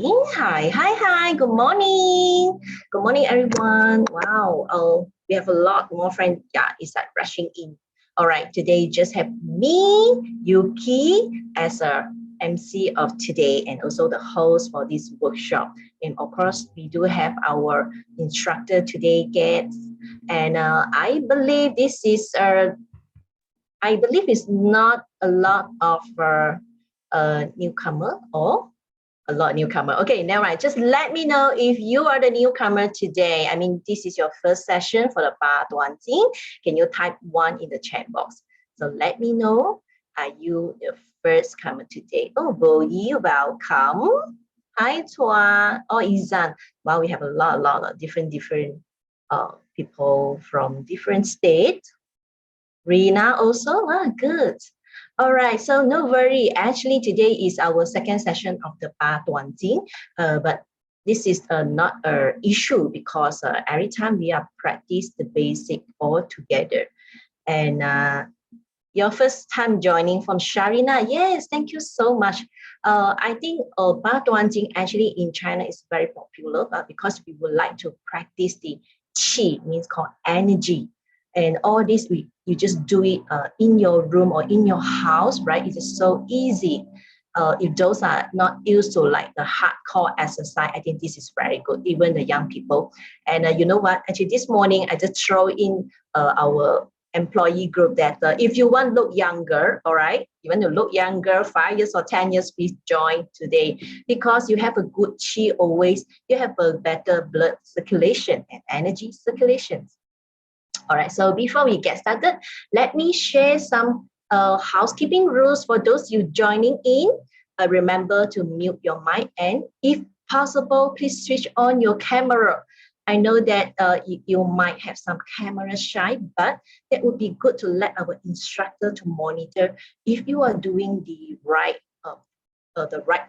Hi. Good morning. Good morning, everyone. Wow. We have a lot more friends. Yeah, it's like rushing in. All right. Today, just have me, Yuki, as a MC of today and also the host for this workshop. And of course, we do have our instructor today, Ket. And I believe this is I believe it's not a lot of newcomer or a lot of newcomer. Okay, now right, just let me know if you are the newcomer today. I mean, this is your first session for the Baduanjin. Can you type 1 in the chat box? So let me know, are you the first comer today? Oh, Bodhi, welcome. Hi, Tua. Oh, Izan. Wow, we have a lot of different people from different states. Rina also, good. All right, so no worry. Actually, today is our second session of the Baduanjin, but this is not an issue because every time we are practice the basic all together. And your first time joining from Sharina, yes, thank you so much. I think Baduanjin actually in China is very popular because we would like to practice the qi, means called energy. And all this, you just do it in your room or in your house, right? It is so easy. If those are not used to like the hardcore exercise, I think this is very good, even the young people. And you know what? Actually, this morning, I just throw in our employee group that if you want to look younger, all right, you want to look younger, 5 years or 10 years, please join today because you have a good chi always, you have a better blood circulation and energy circulation. All right, so before we get started, let me share some housekeeping rules for those you joining in. Remember to mute your mic and if possible, please switch on your camera. I know that you might have some camera shy, but that would be good to let our instructor to monitor if you are doing the right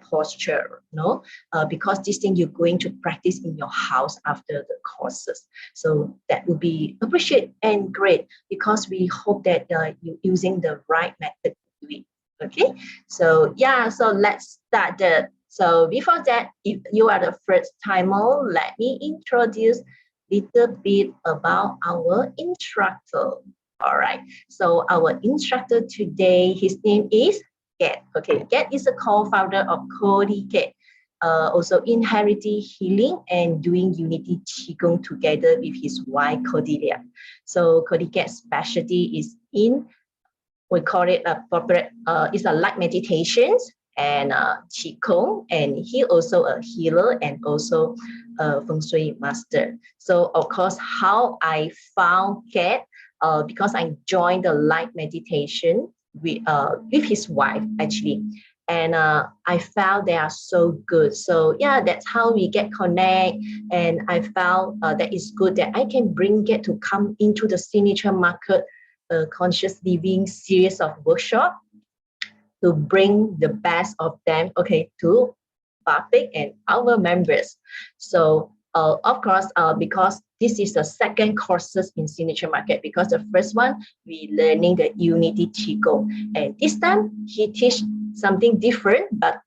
posture, no? Because this thing you're going to practice in your house after the courses. So that would be appreciated and great because we hope that you're using the right method to do it. Okay, so yeah, so let's start. So before that, if you are the first timer, let me introduce a little bit about our instructor. All right, so our instructor today, his name is Ket. Okay, Ket is a co-founder of CordyKet, also inheriting healing and doing Unity Qigong together with his wife Cordelia. So CordyKet's specialty is in, we call it a corporate, it's a light meditations and Qigong, and he also a healer and also a Feng Shui master. So of course, how I found Ket, because I joined the light meditation with his wife actually, and I found they are so good. So yeah, that's how we get connect, and I found that it's good that I can bring it to come into the signature market conscious living series of workshop to bring the best of them, okay, to public and our members. So of course, because this is the second courses in signature market, because the first one we learning the Unity Qigong, and this time he teach something different, but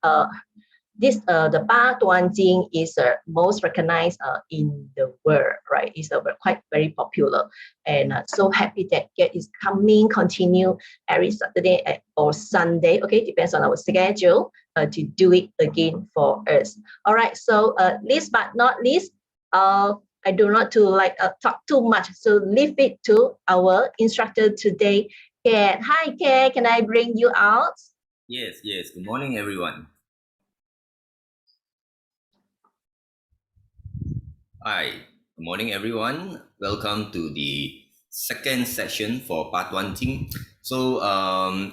this the Baduanjin is most recognized in the world, right? It's quite very popular, and so happy that Get is coming, continue every Saturday or Sunday. Okay, depends on our schedule to do it again for us. All right, so least but not least, I do not to like talk too much, so leave it to our instructor today. Kat, hi Kat, can I bring you out? Yes. Good morning, everyone. Hi. Good morning, everyone. Welcome to the second session for part 1 team. So,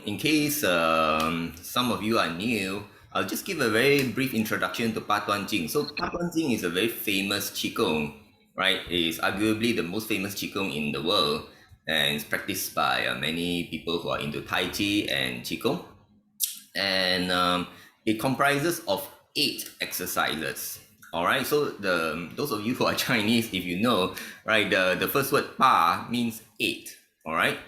in case some of you are new, I'll just give a very brief introduction to part 1 Jing. So, part 1 Jing is a very famous Qigong, right? It is arguably the most famous Qigong in the world, and it's practiced by many people who are into Tai Chi and Qigong. And it comprises of 8 exercises. All right, so those of you who are Chinese, if you know, right, the first word pa means 8. All right,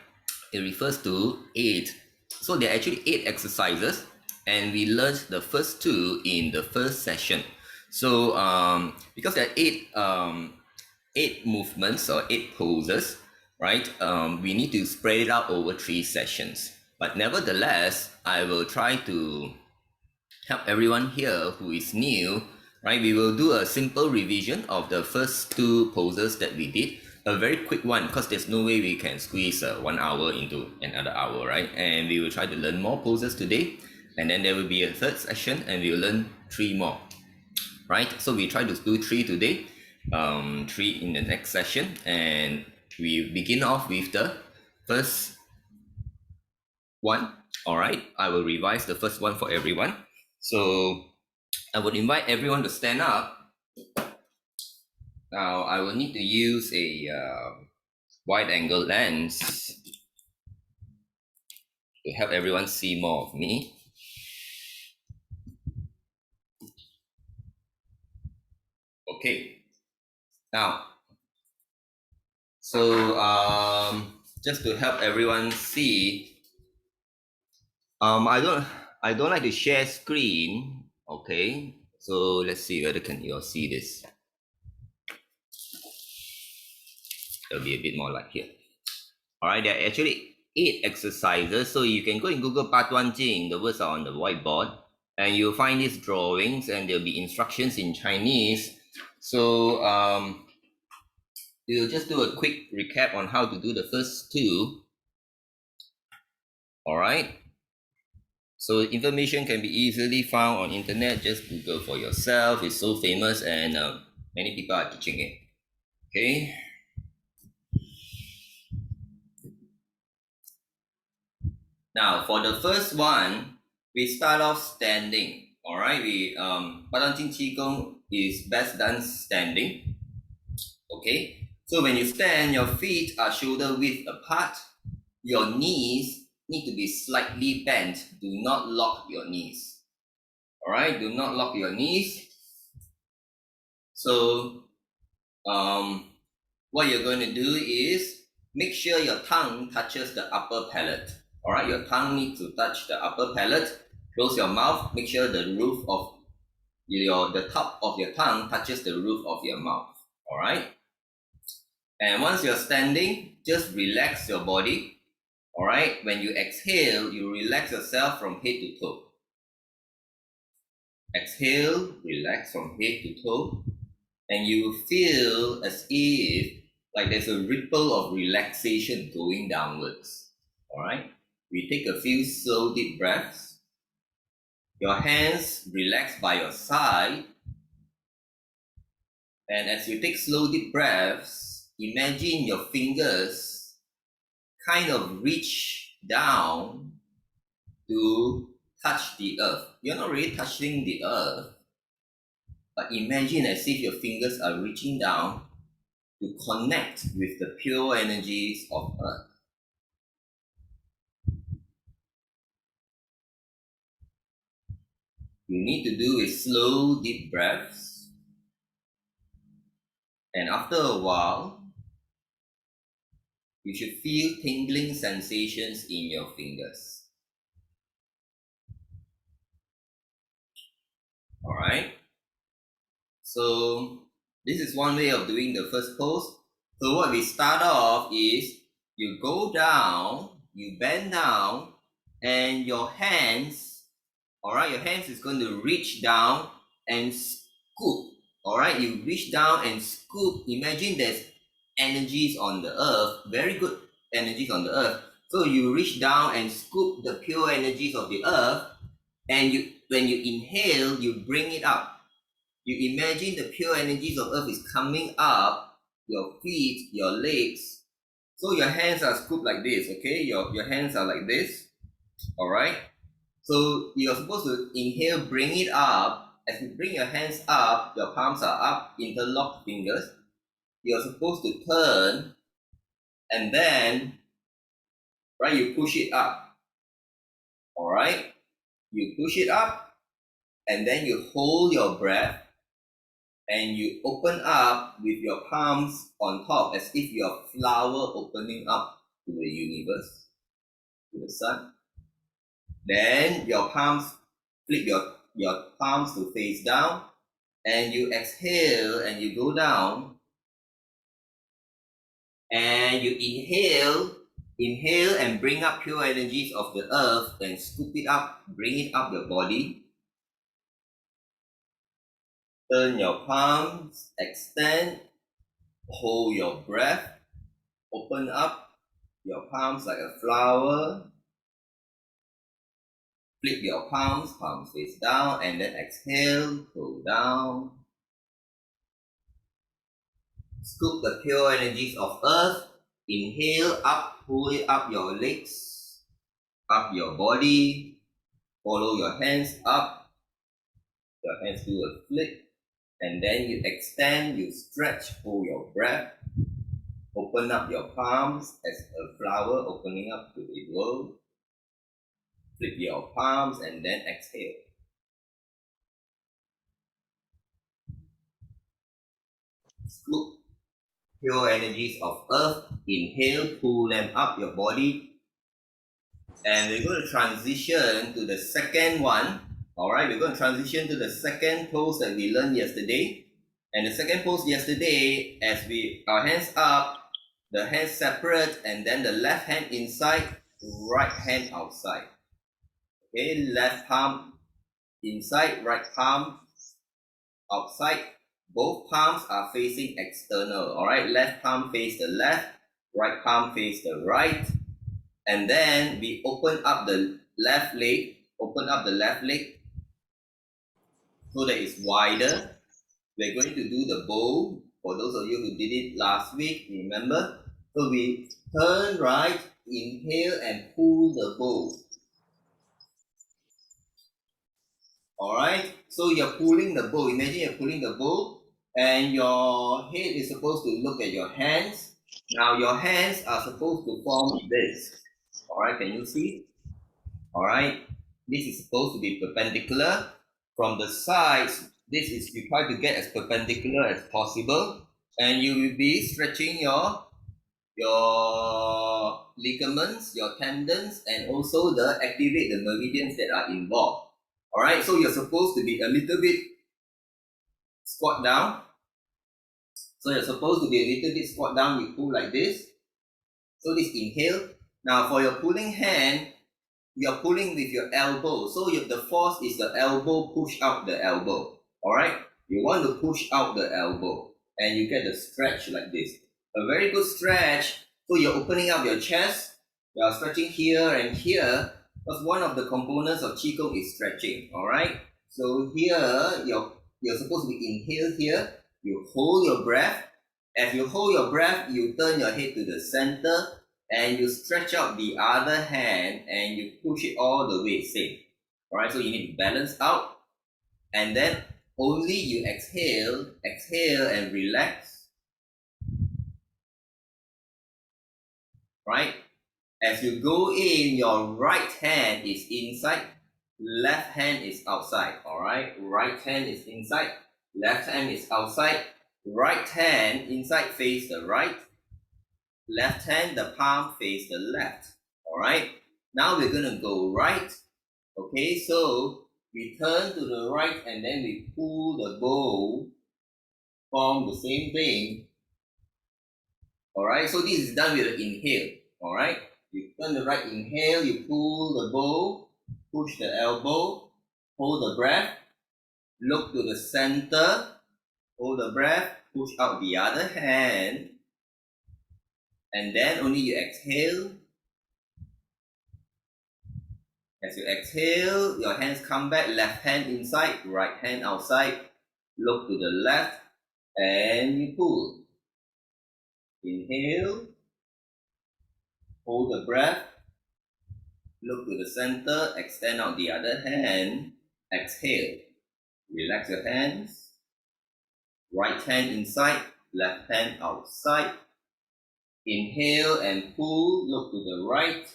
it refers to 8. So there are actually 8 exercises, and we learned the first 2 in the first session. So because there are eight movements or eight poses, right? We need to spread it out over 3 sessions. But nevertheless, I will try to help everyone here who is new, right? We will do a simple revision of the first 2 poses that we did. A very quick one, because there's no way we can squeeze 1 hour into another hour, right? And we will try to learn more poses today. And then there will be a 3rd session and we will learn 3 more, right? So we try to do 3 today, 3 in the next session. And we begin off with the first one. All right, I will revise the first one for everyone. So I would invite everyone to stand up. Now I will need to use a wide angle lens to help everyone see more of me. Okay. Now, so just to help everyone see, I don't like to share screen. Okay. So let's see whether can you all see this. There'll be a bit more like here. All right, there are actually 8 exercises. So you can go in Google Baduanjin, the words are on the whiteboard, and you'll find these drawings and there'll be instructions in Chinese. So we'll just do a quick recap on how to do the first 2. All right. So information can be easily found on internet. Just Google for yourself. It's so famous and many people are teaching it. Okay. Now for the first one, we start off standing. All right. Baduanjin Qigong is best done standing. Okay. So when you stand, your feet are shoulder width apart. Your knees need to be slightly bent. Do not lock your knees. All right. Do not lock your knees. So what you're going to do is make sure your tongue touches the upper palate. All right, your tongue needs to touch the upper palate. Close your mouth. Make sure the top of your tongue touches the roof of your mouth. All right. And once you're standing, just relax your body. All right. When you exhale, you relax yourself from head to toe. Exhale, relax from head to toe. And you feel as if like there's a ripple of relaxation going downwards. All right. We take a few slow deep breaths. Your hands relax by your side. And as you take slow deep breaths, imagine your fingers kind of reach down to touch the earth. You're not really touching the earth, but imagine as if your fingers are reaching down to connect with the pure energies of earth. You need to do is slow deep breaths. And after a while, you should feel tingling sensations in your fingers. All right. So this is one way of doing the first pose. So what we start off is you go down, you bend down, and your hands, all right, your hands is going to reach down and scoop. All right, you reach down and scoop. Imagine there's energies on the earth, very good energies on the earth. So you reach down and scoop the pure energies of the earth, and when you inhale, you bring it up. You imagine the pure energies of earth is coming up your feet, your legs. So your hands are scooped like this, okay? Your hands are like this, all right? So you're supposed to inhale, bring it up. As you bring your hands up, your palms are up, interlock fingers. You're supposed to turn and then, right, you push it up, all right? You push it up and then you hold your breath and you open up with your palms on top as if you're a flower opening up to the universe, to the sun. Then your palms, flip your palms to face down and you exhale and you go down, and you inhale and bring up pure energies of the earth and scoop it up, bring it up your body. Turn your palms, extend, hold your breath, open up your palms like a flower. Flip your palms, palms face down, and then exhale, go down. Scoop the pure energies of earth. Inhale up, pull it up your legs, up your body. Follow your hands up. Your hands do a flip. And then you extend, you stretch, hold your breath. Open up your palms as a flower opening up to the world. Flip your palms and then exhale. Scoop pure energies of earth. Inhale, pull them up your body. And we're going to transition to the second one. Alright, we're going to transition to the second pose that we learned yesterday. And the second pose yesterday, as our hands up, the hands separate, and then the left hand inside, right hand outside. Okay, left palm inside, right palm outside. Both palms are facing external. Alright, left palm face the left, right palm face the right. And then we open up the left leg, so that it's wider. We're going to do the bow. For those of you who did it last week, remember? So we turn right, inhale and pull the bow. Alright, so you're pulling the bow. Imagine you're pulling the bow and your head is supposed to look at your hands. Now your hands are supposed to form this. Alright, can you see? Alright, this is supposed to be perpendicular. From the sides, you try to get as perpendicular as possible, and you will be stretching your ligaments, your tendons, and also activate the meridians that are involved. Alright, so you're supposed to be a little bit squat down. You pull like this. So this inhale. Now for your pulling hand, you're pulling with your elbow. So the force is the elbow, push out the elbow. Alright? You want to push out the elbow. And you get the stretch like this. A very good stretch. So you're opening up your chest. You're stretching here and here. Because one of the components of Qigong is stretching. Alright? So here, you're supposed to inhale here. You hold your breath. As you hold your breath, you turn your head to the center. And you stretch out the other hand and you push it all the way, same. Alright, so you need to balance out. And then only you exhale and relax. Right? As you go in, your right hand is inside, left hand is outside. Alright, right hand is inside, left hand is outside. Right hand inside face the right. Left hand, the palm face the left. Alright, now we're going to go right. Okay, so we turn to the right and then we pull the bow. Form the same thing. Alright, so this is done with the inhale. Alright, you turn the right, inhale, you pull the bow, push the elbow, hold the breath, look to the center, hold the breath, push out the other hand. And then only you exhale. As you exhale, your hands come back, left hand inside, right hand outside. Look to the left and you pull. Inhale. Hold the breath. Look to the center, extend out the other hand. Exhale. Relax your hands. Right hand inside, left hand outside. Inhale and pull, look to the right.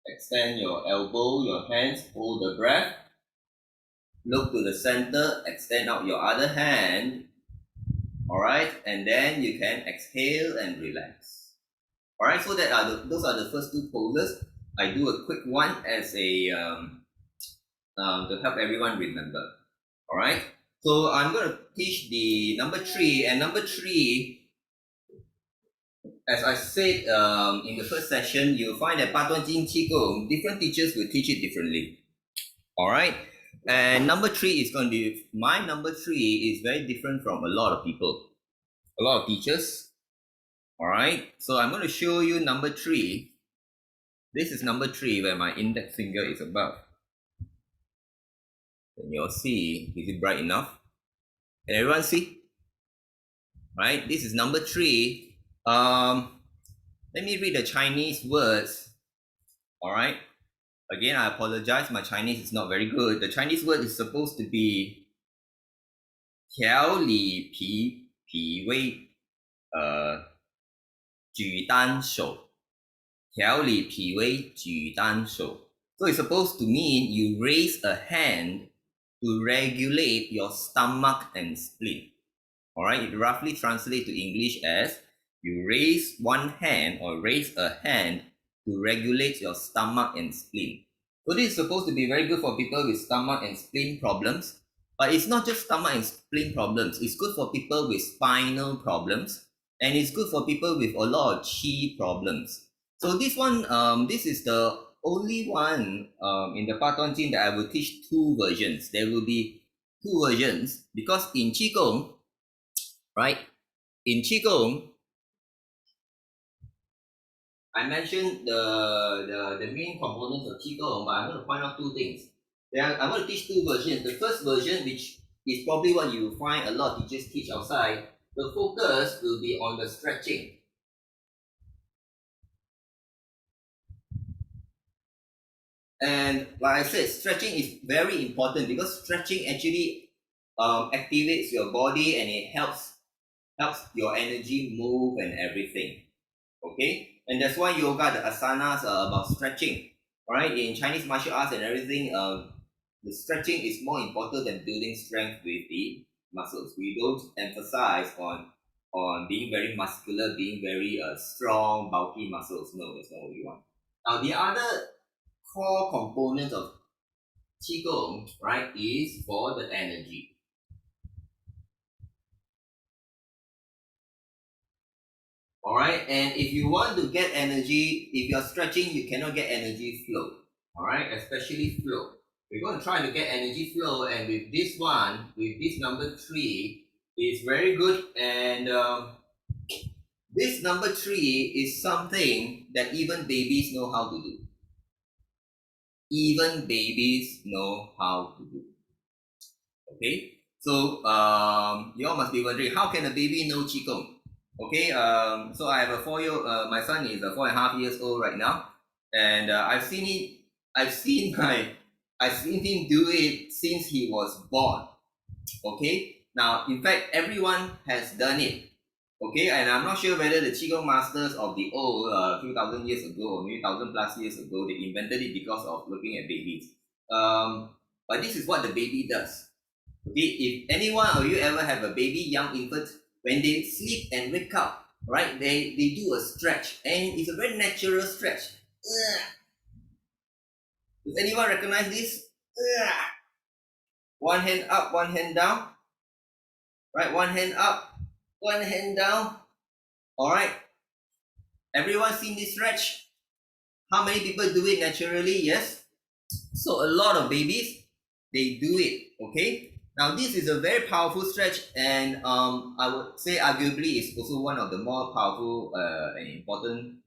Extend your elbow, your hands, hold the breath. Look to the center, extend out your other hand. Alright, and then you can exhale and relax. Alright, so those are the first two poses. I do a quick one as a to help everyone remember. Alright, So I'm going to teach the number 3, and number 3, as I said in the first session, you'll find that Baduanjin Qigong, different teachers will teach it differently. All right. And number 3 is going to be, my number 3 is very different from a lot of people, a lot of teachers. All right. So I'm going to show you number 3. This is number 3 where my index finger is above. And you'll see, is it bright enough? Can everyone see? Right. This is number 3. Let me read the Chinese words. All right. Again, I apologize. My Chinese is not very good. The Chinese word is supposed to be 调理脾胃举单手. 调理脾胃举单手. So it's supposed to mean you raise a hand to regulate your stomach and spleen. All right, it roughly translates to English as you raise one hand or raise a hand to regulate your stomach and spleen. So this is supposed to be very good for people with stomach and spleen problems, but it's not just stomach and spleen problems. It's good for people with spinal problems, and it's good for people with a lot of qi problems. So this one, this is the only one in the Baduanjin that I will teach 2 versions. There will be 2 versions because in Qigong, right? In Qigong, I mentioned the main components of Qigong, but I'm going to point out 2 things. I'm going to teach 2 versions. The first version, which is probably what you find a lot of teachers teach outside, the focus will be on the stretching. And like I said, stretching is very important because stretching actually activates your body and it helps your energy move and everything. Okay, and that's why yoga, the asanas are about stretching. All right, in Chinese martial arts and everything, the stretching is more important than building strength with the muscles. We don't emphasize on being very muscular, being very strong, bulky muscles. No, that's not what we want. Now, the other core component of Qigong, right, is for the energy. All right, and if you want to get energy, if you're stretching, you cannot get energy flow. All right, especially flow. We're going to try to get energy flow, and with this one, with this number 3, is very good. And this number 3 is something that even babies know how to do. Even babies know how to do. Okay, so you all must be wondering, how can a baby know Qigong? Okay, so I have a 4-year-old, my son is 4.5 years old right now, and I've seen him do it since he was born. Okay, now in fact everyone has done it. Okay, and I'm not sure whether the Qigong masters of the old, a few thousand years ago, or maybe 1,000+ years ago, they invented it because of looking at babies. But this is what the baby does. Okay, if anyone of you ever have a baby, young infant, when they sleep and wake up, right, they do a stretch, and it's a very natural stretch. Does anyone recognize this? One hand up, one hand down. Right, one hand up, one hand down. All right. Everyone seen this stretch? How many people do it naturally? Yes. So a lot of babies, they do it. Okay. Now this is a very powerful stretch, and I would say arguably it's also one of the more powerful and important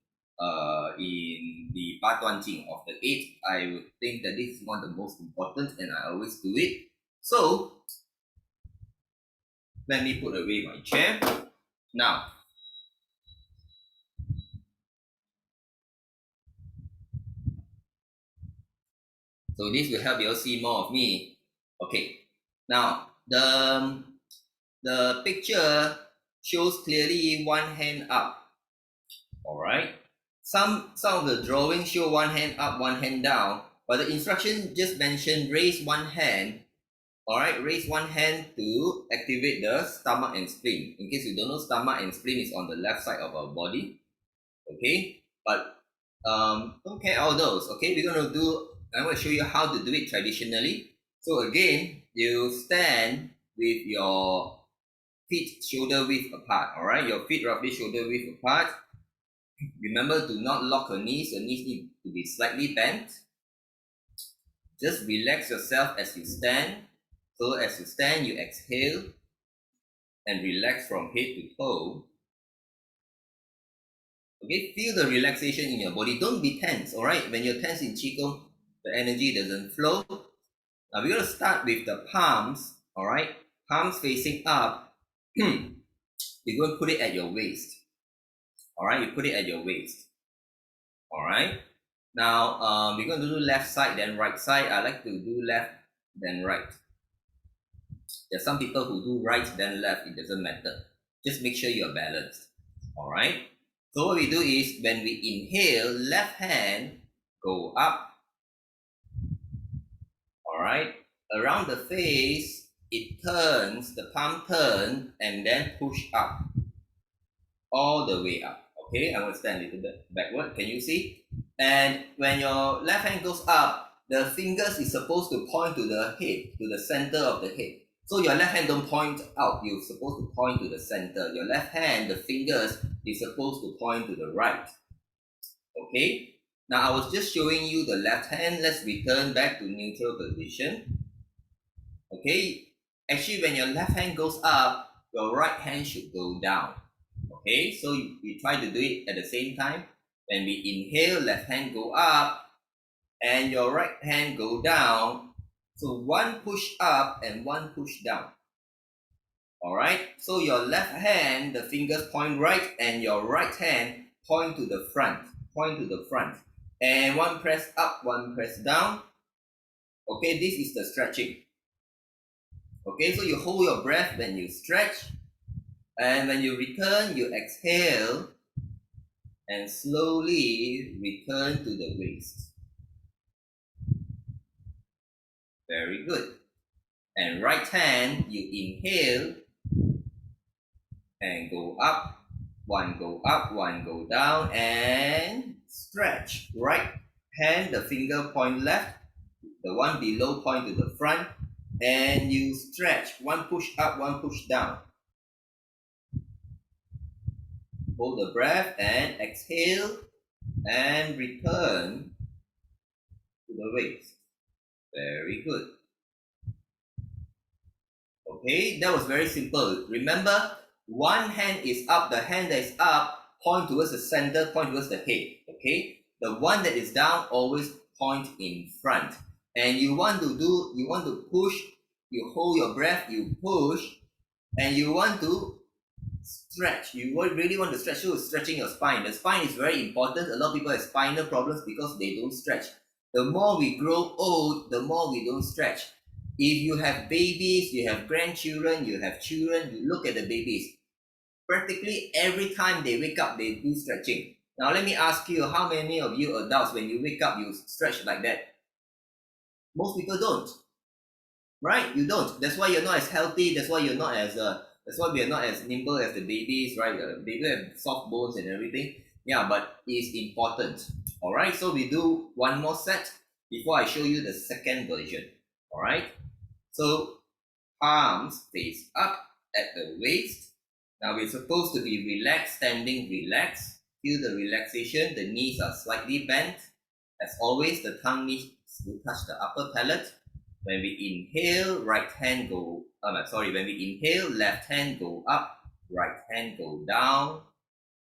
in the Baduanjin of the 8. I would think that this is one of the most important, and I always do it. So let me put away my chair. Now, so this will help you all see more of me. Okay. Now, the picture shows clearly one hand up. All right. Some of the drawings show one hand up, one hand down, but the instruction just mentioned raise one hand. All right, raise one hand to activate the stomach and spleen. In case you don't know, stomach and spleen is on the left side of our body. Okay, but don't care all those. Okay, I'm going to show you how to do it traditionally. So again, you stand with your feet shoulder width apart. All right, your feet roughly shoulder width apart. Remember to not lock your knees. Your knees need to be slightly bent. Just relax yourself as you stand. So as you stand, you exhale and relax from head to toe. Okay, feel the relaxation in your body. Don't be tense, all right? When you're tense in Qigong, the energy doesn't flow. Now we're going to start with the palms, all right? Palms facing up. You're going to put it at your waist. All right, you put it at your waist. All right. Now we're going to do left side, then right side. I like to do left, then right. There's some people who do right, then left. It doesn't matter. Just make sure you're balanced. All right. So what we do is when we inhale, left hand go up. All right. Around the face, it turns, the palm turn, and then push up. All the way up. Okay, I'm going to stand a little bit backward. Can you see? And when your left hand goes up, the fingers is supposed to point to the head, to the center of the head. So your left hand don't point out. You're supposed to point to the center. Your left hand, the fingers, is supposed to point to the right. Okay? Now I was just showing you the left hand. Let's return back to neutral position. Okay? Actually, when your left hand goes up, your right hand should go down. Okay, so we try to do it at the same time. When we inhale, left hand go up and your right hand go down. So one push up and one push down. All right, so your left hand, the fingers point right, and your right hand point to the front. Point to the front. And one press up, one press down. Okay, this is the stretching. Okay, so you hold your breath, then you stretch. And when you return, you exhale and slowly return to the waist. Very good. And right hand, you inhale and go up. One go up, one go down, and stretch. Right hand, the finger point left. The one below point to the front. And you stretch. One push up, one push down. Hold the breath and exhale and return to the waist. Very good. Okay, that was very simple. Remember, one hand is up, the hand that is up, point towards the center, point towards the head. Okay, the one that is down always point in front. And you want to push, you hold your breath, you push, and you want to stretch. You really want to stretch. So stretching your spine. The spine is very important. A lot of people have spinal problems because they don't stretch. The more we grow old, the more we don't stretch. If you have babies, you have grandchildren, you have children, you look at the babies. Practically every time they wake up, they do stretching. Now let me ask you, how many of you adults, when you wake up, you stretch like that? Most people don't. Right? You don't. That's why you're not as healthy. That's why you're not as that's why we are not as nimble as the babies, right? The babies have soft bones and everything. Yeah, but it's important. All right, so we do one more set before I show you the second version. All right, so palms face up at the waist. Now we're supposed to be relaxed, standing relaxed. Feel the relaxation. The knees are slightly bent. As always, the tongue needs to touch the upper palate. When we inhale, when we inhale, left hand go up, right hand go down,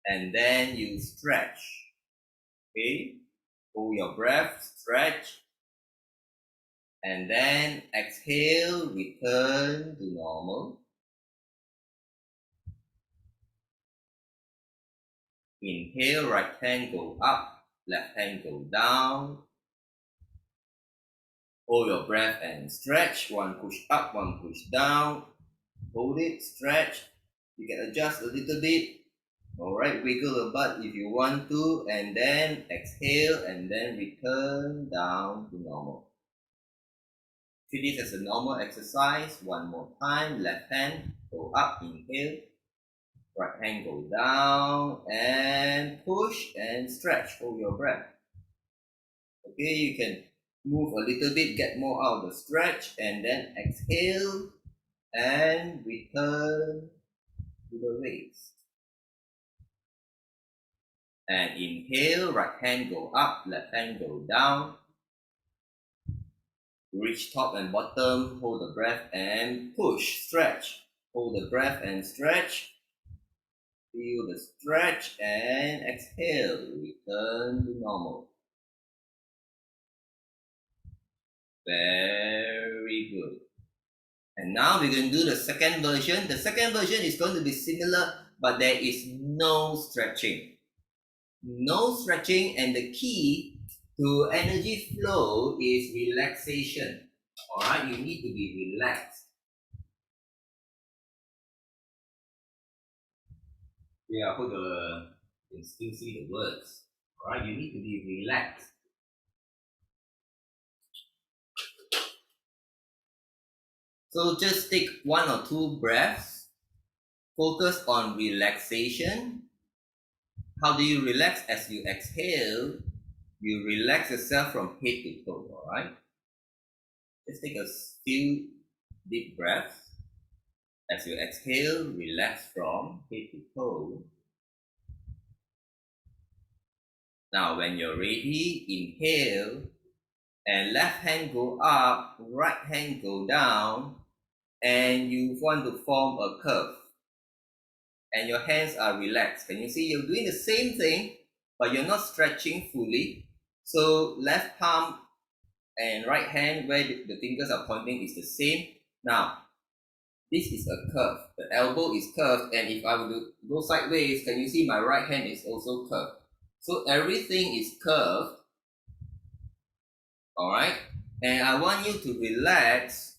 and then you stretch. Okay, hold your breath, stretch, and then exhale, return to normal. Inhale, right hand go up, left hand go down. Hold your breath and stretch. One push up, one push down. Hold it, stretch. You can adjust a little bit. All right, wiggle the butt if you want to, and then exhale and then return down to normal. Treat this as a normal exercise. One more time. Left hand go up, inhale. Right hand go down and push and stretch. Hold your breath. Okay, you can move a little bit, get more out of the stretch, and then exhale and return to the waist. And inhale, right hand go up, left hand go down. Reach top and bottom, hold the breath and push, stretch. Hold the breath and stretch. Feel the stretch and exhale, return to normal. Very good. And now we're going to do the second version. The second version is going to be similar, but there is no stretching. No stretching, and the key to energy flow is relaxation. All right, you need to be relaxed. Yeah, I hope you can still see the words. All right, you need to be relaxed. So just take 1 or 2 breaths. Focus on relaxation. How do you relax? As you exhale, you relax yourself from head to toe, all right? Just take a few deep breaths. As you exhale, relax from head to toe. Now, when you're ready, inhale, and left hand go up, right hand go down, and you want to form a curve. And your hands are relaxed. Can you see you're doing the same thing, but you're not stretching fully? So left palm and right hand where the fingers are pointing is the same. Now, this is a curve. The elbow is curved, and if I were to go sideways, can you see my right hand is also curved? So everything is curved. All right? And I want you to relax.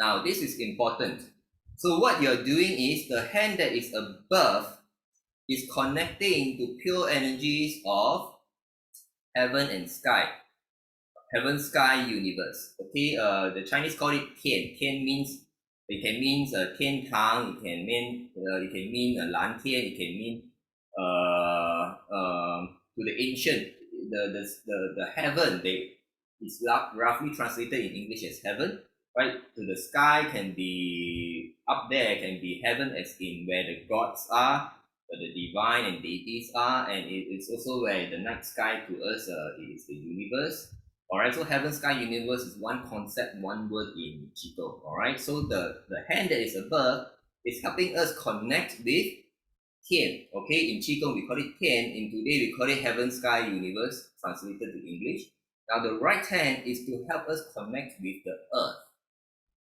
Now, this is important. So what you're doing is the hand that is above is connecting to pure energies of heaven and sky. Heaven, sky, universe. Okay, the Chinese call it Tian. Tian means, it can mean Tian Tang, it can mean Lan Tian, it can mean to the ancient, the heaven. It's roughly translated in English as heaven, right? To the sky can be up there, can be heaven as in where the gods are, where the divine and deities are, and it's also where the night sky to us is the universe. All right, so heaven, sky, universe is one concept, one word in Qigong. All right, so the hand that is above is helping us connect with Tian. Okay, in Qigong we call it Tian. In today we call it heaven, sky, universe, translated to English. Now the right hand is to help us connect with the earth,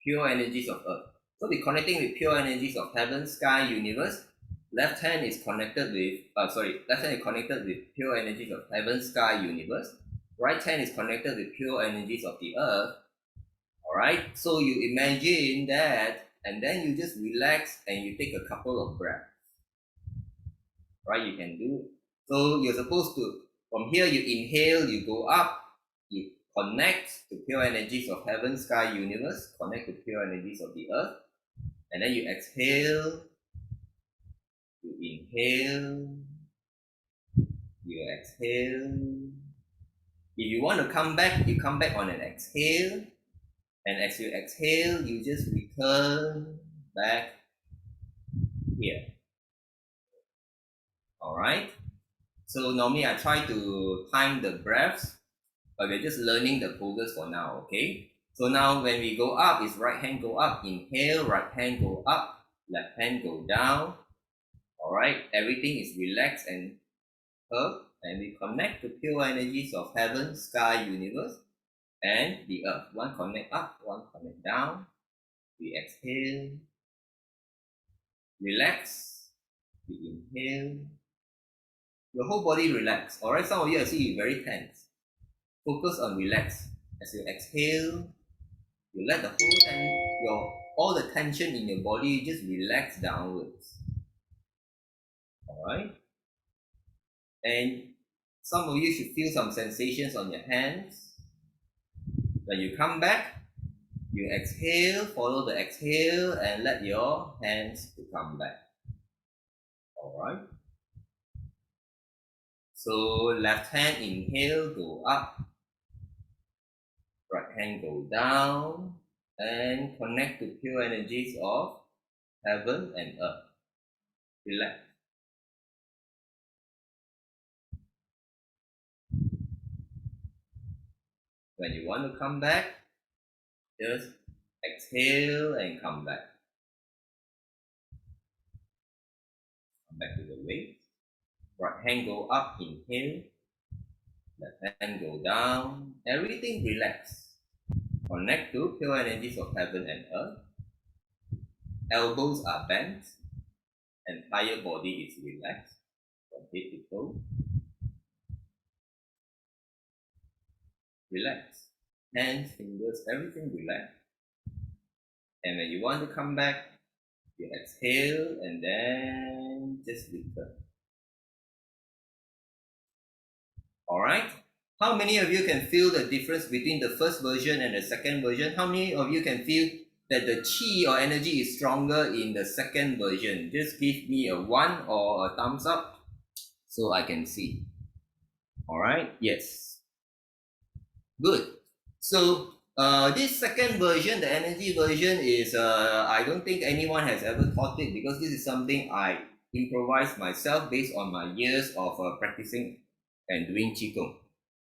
pure energies of earth. So we're connecting with pure energies of heaven, sky, universe. Left hand is connected with, left hand is connected with pure energies of heaven, sky, universe. Right hand is connected with pure energies of the earth. All right, so you imagine that, and then you just relax and you take a couple of breaths. Right, you can do. So you're supposed to, from here you inhale, you go up, you connect to pure energies of heaven, sky, universe, connect to pure energies of the earth, and then you exhale, you inhale, you exhale. If you want to come back, you come back on an exhale. And as you exhale, you just return back here. All right. So normally I try to time the breaths, but we're just learning the poses for now. Okay. So now when we go up, is right hand go up, inhale, right hand go up, left hand go down. All right. Everything is relaxed and curved, and we connect to pure energies of heaven, sky, universe, and the earth. One connect up, one connect down. We exhale, relax, we inhale. Your whole body relax. All right, some of you I see you very tense. Focus on relax. As you exhale, you let the whole all the tension in your body just relax downwards. All right, and some of you should feel some sensations on your hands. When you come back, you exhale, follow the exhale, and let your hands to come back. All right. So left hand inhale, go up. Right hand go down and connect to pure energies of heaven and earth. Relax. When you want to come back, just exhale and come back. Come back to the waist. Right hand go up, inhale. Left hand go down. Everything relax. Connect to pure energies of heaven and earth. Elbows are bent. Entire body is relaxed from head to toe. Relax. Hands, fingers, everything relax. And when you want to come back, you exhale and then just return. Alright? How many of you can feel the difference between the first version and the second version? How many of you can feel that the chi or energy is stronger in the second version? Just give me a 1 or a thumbs up so I can see. Alright? Yes. Good. So this second version, the energy version, is I don't think anyone has ever taught it, because this is something I improvised myself based on my years of practicing and doing Qigong.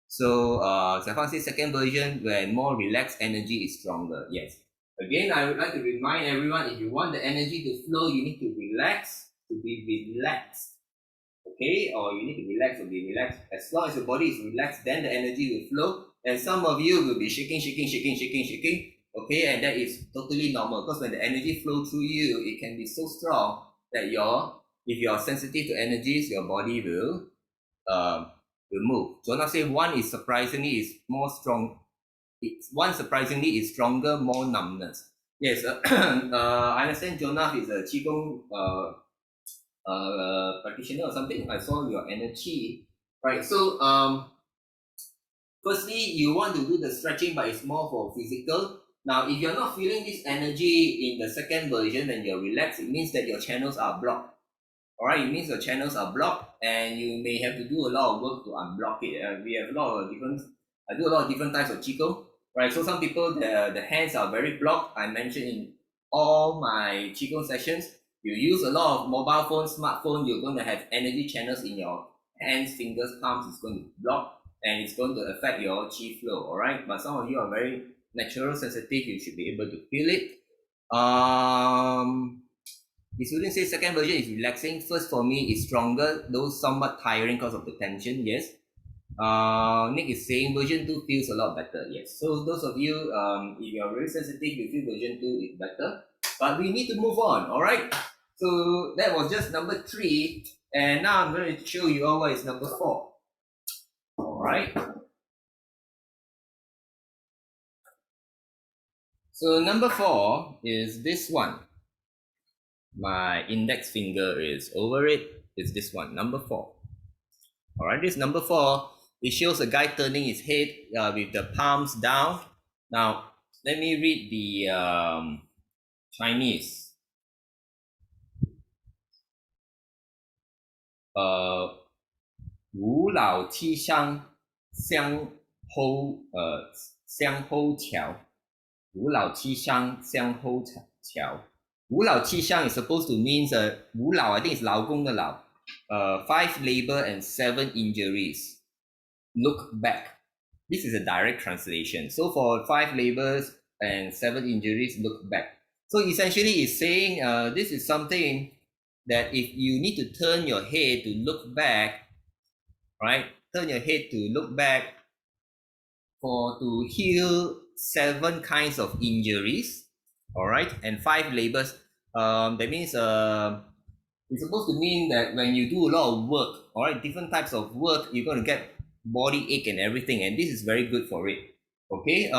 So Zafang says second version, when more relaxed energy is stronger. Yes. Again, I would like to remind everyone, if you want the energy to flow, you need to relax, to be relaxed. Okay, or you need to relax or be relaxed. As long as your body is relaxed, then the energy will flow. And some of you will be shaking. Okay, and that is totally normal, because when the energy flows through you, it can be so strong that if you're sensitive to energies, your body will move. Jonah say one is surprisingly more strong. One surprisingly is stronger, more numbness. Yes, I understand Jonah is a Qigong practitioner or something. I saw your energy, right? So firstly, you want to do the stretching, but it's more for physical. Now, if you're not feeling this energy in the second version and you're relaxed, it means that your channels are blocked. Alright, it means your channels are blocked, and you may have to do a lot of work to unblock it. We have a lot of different, I do a lot of different types of Qigong, right? So some people, the hands are very blocked. I mentioned in all my Qigong sessions, you use a lot of mobile phone, smartphone, you're going to have energy channels in your hands, fingers, palms. It's going to block, and it's going to affect your Qi flow, alright? But some of you are very natural sensitive, you should be able to feel it. The student says second version is relaxing. First for me is stronger, though somewhat tiring because of the tension. Yes. Nick is saying version 2 feels a lot better. Yes. So those of you, if you're very sensitive, you feel version 2 is better. But we need to move on. All right. So that was just number 3. And now I'm going to show you all what is number 4. All right. So number 4 is this one. My index finger is over it. It's this one, number 4. All right, this number 4, it shows a guy turning his head with the palms down. Now, let me read the Chinese. 五老七伤相后相后桥，五老七伤相后桥。五老七伤 is supposed to means 五老 I think is 劳工的劳，5 labor and 7 injuries. Look back. This is a direct translation. So for 5 labors and 7 injuries, look back. So essentially it's saying this is something that if you need to turn your head to look back, right? Turn your head to look back to heal 7 kinds of injuries, all right, and 5 labors. That means it's supposed to mean that when you do a lot of work, all right, different types of work, you're going to get body ache and everything, and this is very good for it. Okay.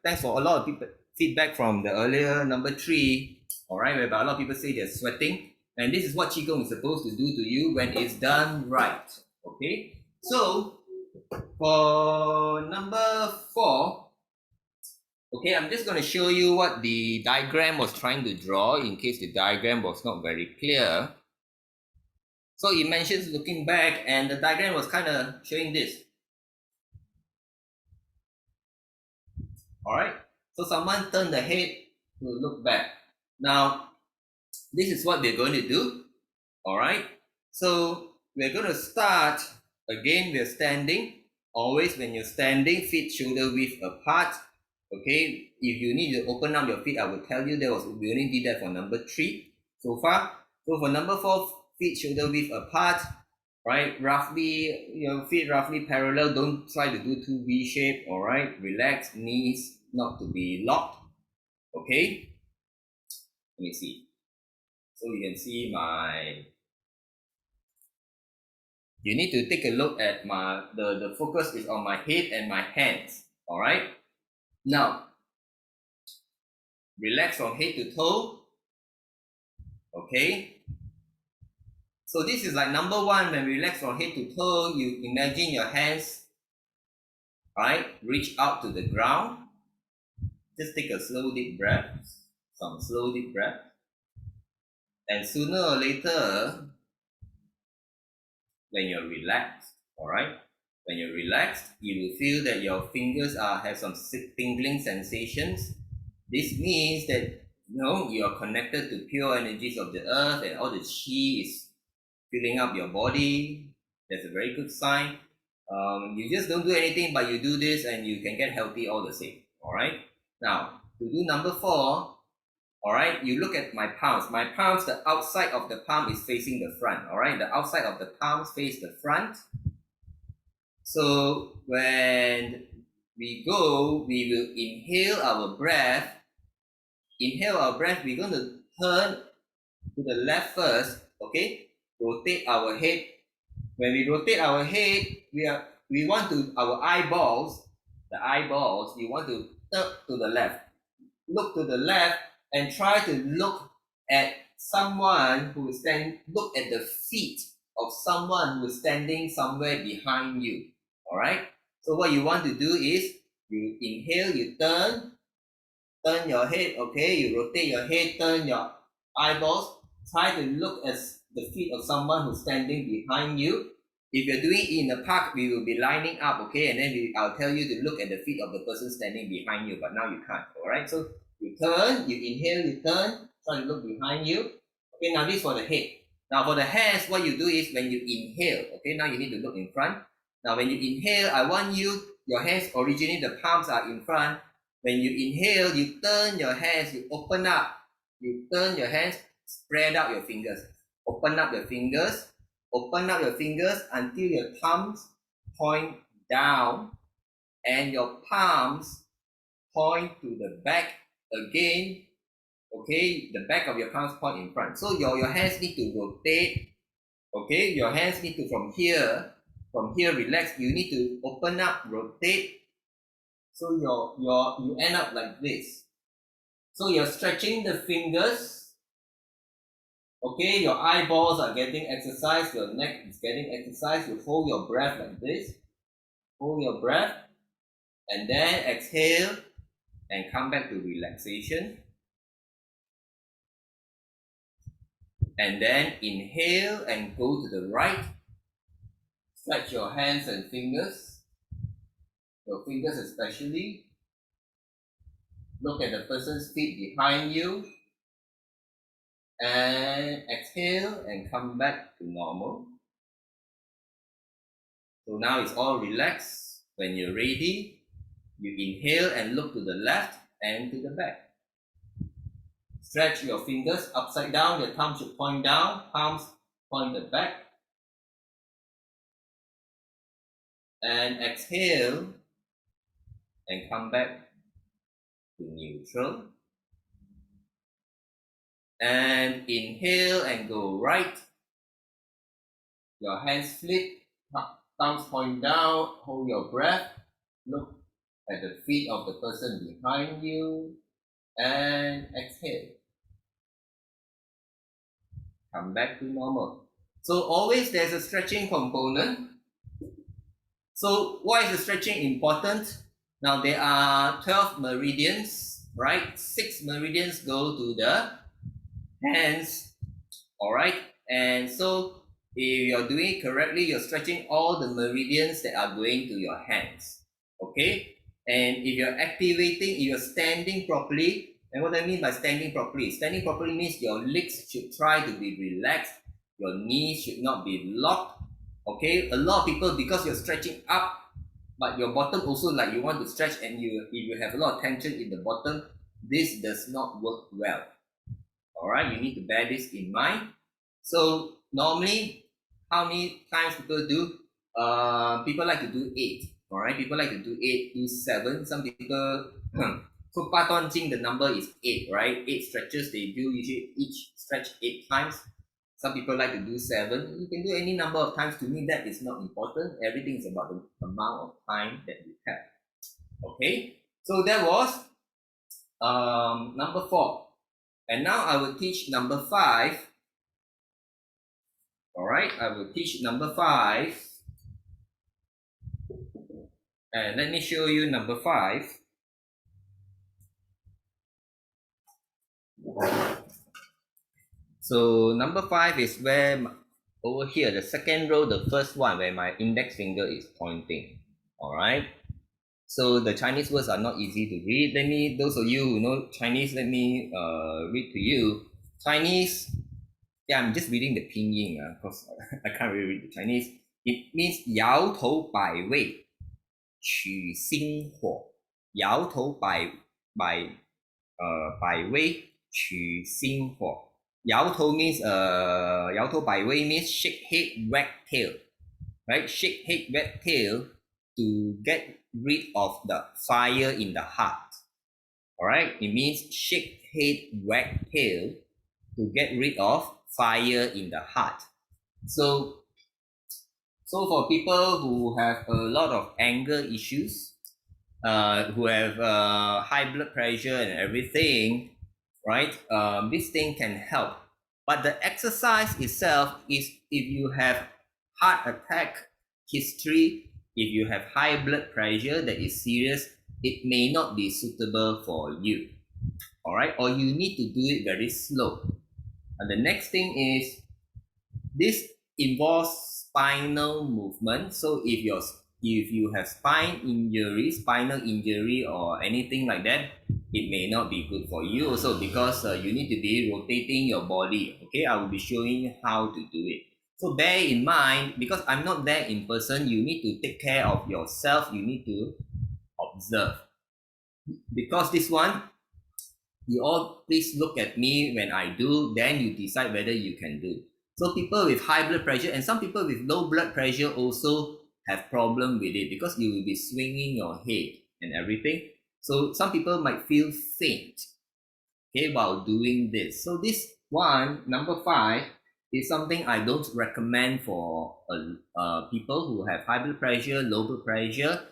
Thanks for a lot of people feedback from the earlier number 3. All right, whereby a lot of people say they're sweating, and this is what Qigong is supposed to do to you when it's done right. Okay. So for number 4, okay, I'm just going to show you what the diagram was trying to draw in case the diagram was not very clear. So it mentions looking back, and the diagram was kind of showing this. All right. So someone turn the head to look back. Now, this is what we're going to do. All right. So we're going to start again. We're standing. Always when you're standing, feet shoulder width apart. Okay. If you need to open up your feet, I will tell you we only did that for number 3 so far. So for number 4, feet shoulder width apart. Right, roughly, your feet roughly parallel. Don't try to do too V shape. All right, relax, knees not to be locked. Okay, let me see. So you can see you need to take a look at the focus is on my head and my hands. All right, now relax from head to toe. Okay, so this is like number 1. When we relax from head to toe, you imagine your hands, right, reach out to the ground. Just take a slow deep breath, some slow deep breath. And sooner or later, when you're relaxed, all right, when you're relaxed, you will feel that your fingers have some tingling sensations. This means that you are connected to pure energies of the earth, and all the chi is filling up your body. That's a very good sign. You just don't do anything, but you do this and you can get healthy all the same. All right. Now, to do number 4, all right, you look at my palms. My palms, the outside of the palm is facing the front. All right, the outside of the palms face the front. So when we go, we will inhale our breath. Inhale our breath. We're going to turn to the left first. Okay, rotate our head. When we rotate our head, we want to our eyeballs. The eyeballs. You want to turn to the left. Look to the left and try to look at someone who is standing. Look at the feet of someone who is standing somewhere behind you. All right. So what you want to do is you inhale, you turn your head. Okay, you rotate your head, turn your eyeballs. Try to look at the feet of someone who's standing behind you. If you're doing it in the park, we will be lining up, okay, and then I'll tell you to look at the feet of the person standing behind you, but now you can't. All right, so you turn, you inhale, you turn, try to look behind you. Okay, now this for the head. Now for the hands, what you do is when you inhale, okay, now you need to look in front. Now when you inhale, I want your hands, originally the palms are in front. When you inhale, you turn your hands, you open up, you turn your hands, spread out your fingers, open up your fingers. Open up your fingers until your thumbs point down and your palms point to the back again. Okay, the back of your palms point in front. So your hands need to rotate. Okay, your hands need to from here relax. You need to open up, rotate. So you end up like this. So you're stretching the fingers. Okay, your eyeballs are getting exercise, your neck is getting exercise. You hold your breath like this. Hold your breath and then exhale and come back to relaxation. And then inhale and go to the right. Stretch your hands and fingers. Your fingers especially. Look at the person's feet behind you. And exhale and come back to normal. So now it's all relaxed. When you're ready, you inhale and look to the left and to the back. Stretch your fingers upside down. Your thumb should point down. Palms point the back. And exhale and come back to neutral. And inhale and go right. Your hands flip, thumbs point down, hold your breath, look at the feet of the person behind you, and exhale. Come back to normal. So always there's a stretching component. So why is the stretching important? Now there are 12 meridians, right? 6 meridians go to the hands, all right? And so if you're doing it correctly, you're stretching all the meridians that are going to your hands, okay? And if you're activating, if you're standing properly, and what I mean by standing properly means your legs should try to be relaxed, your knees should not be locked. Okay, a lot of people, because you're stretching up, but your bottom also like you want to stretch, and if you have a lot of tension in the bottom, this does not work well. All right, you need to bear this in mind. So normally, how many times people do? People like to do 8. All right, people like to do 8, do 7. Some people, so Baduanjin, the number is 8, right? 8 stretches, they do usually each stretch 8 times. Some people like to do 7. You can do any number of times. To me, that is not important. Everything is about the amount of time that you have. Okay, so that was number 4. And now I will teach number 5. All right, I will teach number 5. And let me show you number 5. So number 5 is where over here, the second row, the first one, where my index finger is pointing. All right. So the Chinese words are not easy to read. Those of you who know Chinese, let me read to you. Chinese, yeah, I'm just reading the pinyin because I can't really read the Chinese. It means 摇头摆位取心火. 摇头摆位取心火. 摇头 means 摇头摆位 means shake head, wag tail, right? Shake head, wag tail to get rid of the fire in the heart. All right, it means shake head, wag tail to get rid of fire in the heart. So for people who have a lot of anger issues, who have high blood pressure and everything, right? This thing can help. But the exercise itself is if you have heart attack history, if you have high blood pressure that is serious, it may not be suitable for you. All right, or you need to do it very slow. And the next thing is, this involves spinal movement. So if you have spinal injury or anything like that, it may not be good for you also, because you need to be rotating your body. Okay, I will be showing you how to do it. So bear in mind, because I'm not there in person, you need to take care of yourself. You need to observe. Because this one, you all please look at me when I do, then you decide whether you can do. So people with high blood pressure and some people with low blood pressure also have problem with it, because you will be swinging your head and everything. So some people might feel faint, okay, while doing this. So this one, number 5, is something I don't recommend for people who have high blood pressure, low blood pressure,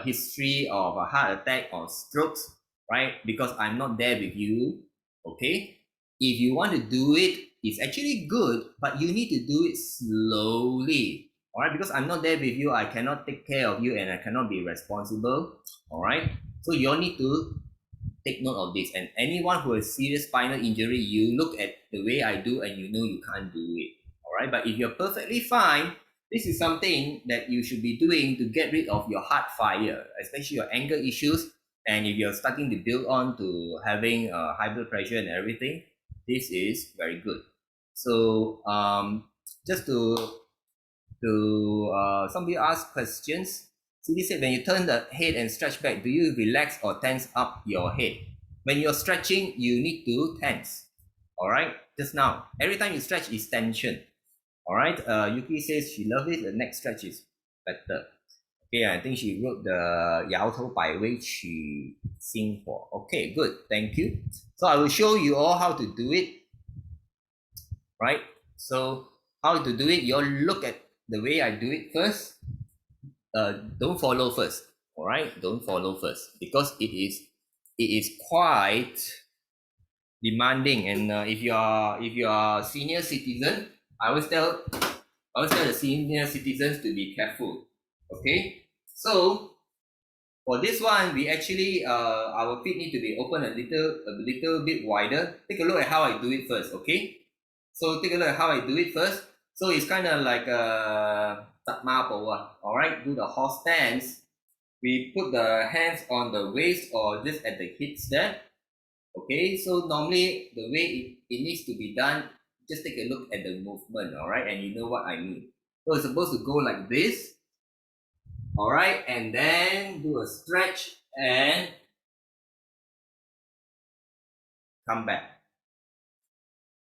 history of a heart attack or strokes, right? Because I'm not there with you, okay? If you want to do it, it's actually good, but you need to do it slowly, all right? Because I'm not there with you, I cannot take care of you and I cannot be responsible, all right? So you all need to take note of this. And anyone who has serious spinal injury, you look at the way I do and you know you can't do it, all right? But if you're perfectly fine, this is something that you should be doing to get rid of your heart fire, especially your anger issues. And if you're starting to build on to having high blood pressure and everything, this is very good. So just to somebody asked questions. CD said, when you turn the head and stretch back, do you relax or tense up your head? When you're stretching, you need to tense. All right, just now, every time you stretch is tension. All right, Yuki says she loves it. The next stretch is better. Okay, I think she wrote the 摇头摆位取心火. Okay, good. Thank you. So I will show you all how to do it. Right? So how to do it? You all look at the way I do it first. Don't follow first. All right? Don't follow first, because it is quite demanding. And if you are senior citizen, I always tell the senior citizens to be careful. Okay, so for this one, we actually our feet need to be open a little bit wider. Take a look at how I do it first. Okay, so take a look at how I do it first. So it's kind of like a all right. Do the horse stance. we put the hands on the waist or just at the hips there. Okay, so normally the way it needs to be done, just take a look at the movement, all right, and you know what I mean. So it's supposed to go like this, all right, and then do a stretch and come back.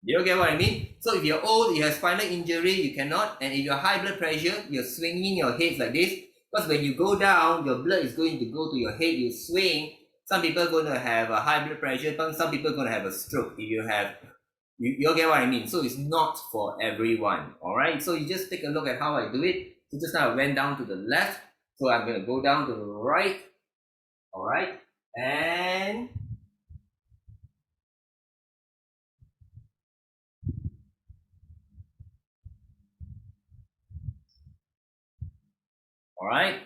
You get what I mean? So if you're old, you have spinal injury, you cannot, and if you're high blood pressure, you're swinging your head like this, because when you go down, your blood is going to go to your head, you swing. Some people are going to have a high blood pressure, but some people are going to have a stroke if you have, you get what I mean? So it's not for everyone, all right? So you just take a look at how I do it. So just now I went down to the left, so I'm going to go down to the right, all right? And all right.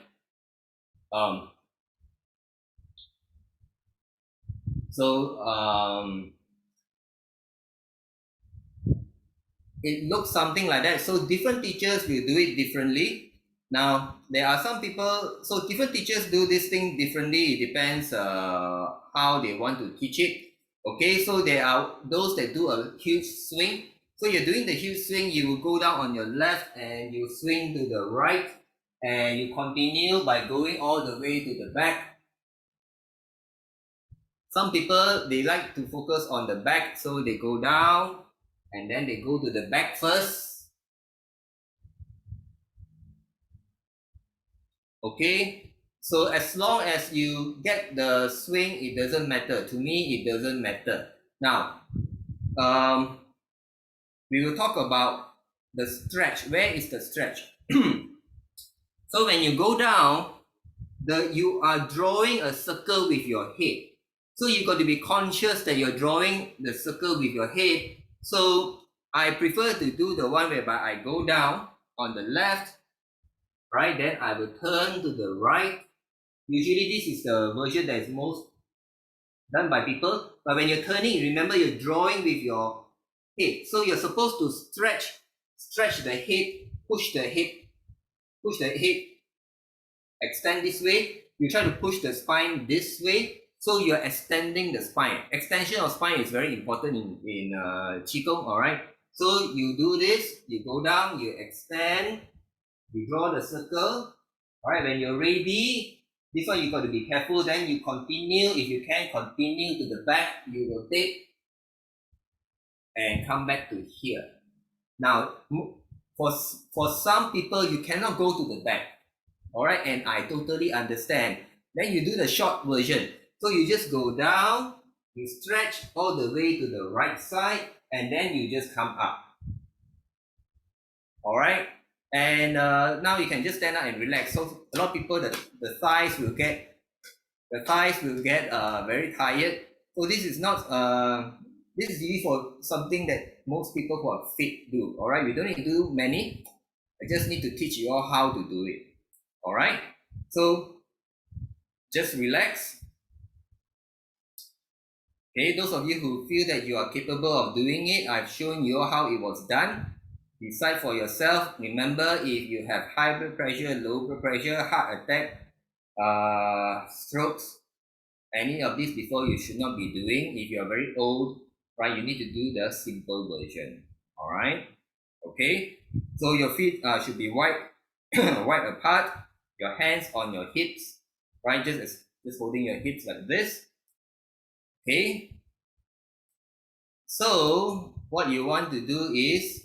It looks something like that. So different teachers will do it differently. Now there are some people, so different teachers do this thing differently. It depends how they want to teach it. Okay, so there are those that do a huge swing. So you're doing the huge swing, you will go down on your left and you swing to the right, and you continue by going all the way to the back. Some people, they like to focus on the back, so they go down and then they go to the back first. Okay, so as long as you get the swing, it doesn't matter. To me, it doesn't matter. Now, we will talk about the stretch. Where is the stretch? So when you go down, you are drawing a circle with your head. So you've got to be conscious that you're drawing the circle with your head. So I prefer to do the one whereby I go down on the left, right? Then I will turn to the right. Usually this is the version that is most done by people. But when you're turning, remember you're drawing with your head. So you're supposed to stretch the head, push the head, extend this way. You try to push the spine this way. So you're extending the spine. Extension of spine is very important in Qigong, all right? So you do this, you go down, you extend, you draw the circle. All right, when you're ready, this one you got to be careful. Then you continue. If you can continue to the back, you rotate and come back to here. Now, for some people, you cannot go to the back. All right, and I totally understand. Then you do the short version. So you just go down, you stretch all the way to the right side, and then you just come up. All right. And now you can just stand up and relax. So a lot of people, the thighs will get very tired. So this is not this is used for something that most people who are fit do. All right, we don't need to do many. I just need to teach you all how to do it. All right. So just relax. Okay, those of you who feel that you are capable of doing it, I've shown you how it was done. Decide for yourself. Remember, if you have high blood pressure, low blood pressure, heart attack, strokes, any of these before you should not be doing. If you are very old, right, you need to do the simple version. All right. Okay. So your feet should be wide, wide apart. Your hands on your hips, right? Just holding your hips like this. Okay. So what you want to do is,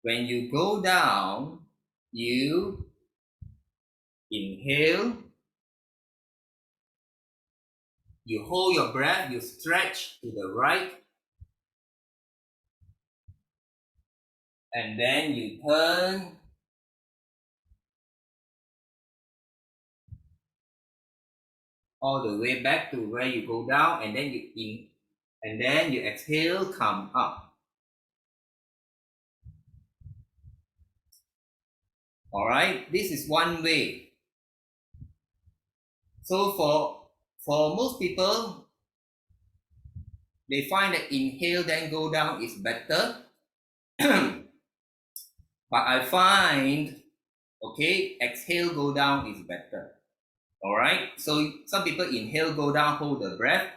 when you go down, you inhale, you hold your breath, you stretch to the right, and then you turn, all the way back to where you go down, and then you exhale, come up. All right, this is one way. So for most people, they find that inhale then go down is better. But I find, okay, exhale go down is better. All right. So some people inhale, go down, hold the breath.